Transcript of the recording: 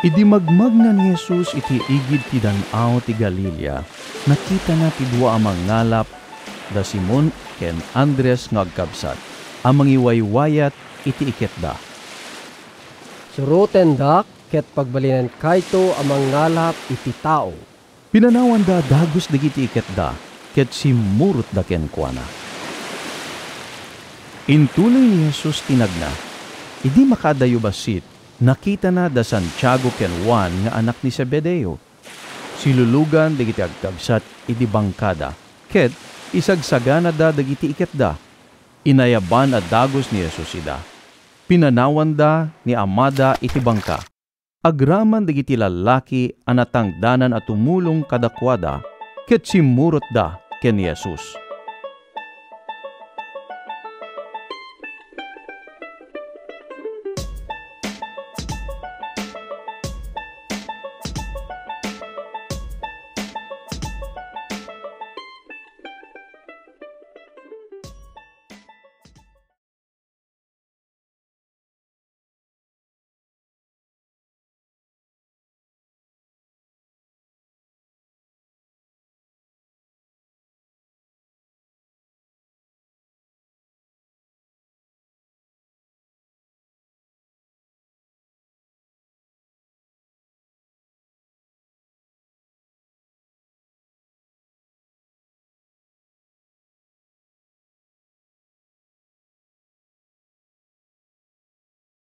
Idi magmag na ni Jesus iti igid ti Dan-aw ti Galilea, nakita na ti dua amang ngalap, da Simon ken Andres nga agkabsat, amang iwaywayat iti iketda. Suruten dak, ket pagbalinan kayto amang ngalap iti tao. Pinanawan da dagos dagiti iketda, ket simurot da ken kuana. Intuloy ni Jesus tinagna, idi makadayo basit, nakita na da Santiago ken Juan nga anak ni Zebedeo. Silulugan dagiti agkabsat iti bangkada, ket isagsagana da dagiti iketda. Inayaban a dagos ni Jesus ida. Pinanawan da ni amada iti bangka. Agraman dagiti lalaki anatangdanan at tumulong kadakwada, ket simurot da ken ni Jesus.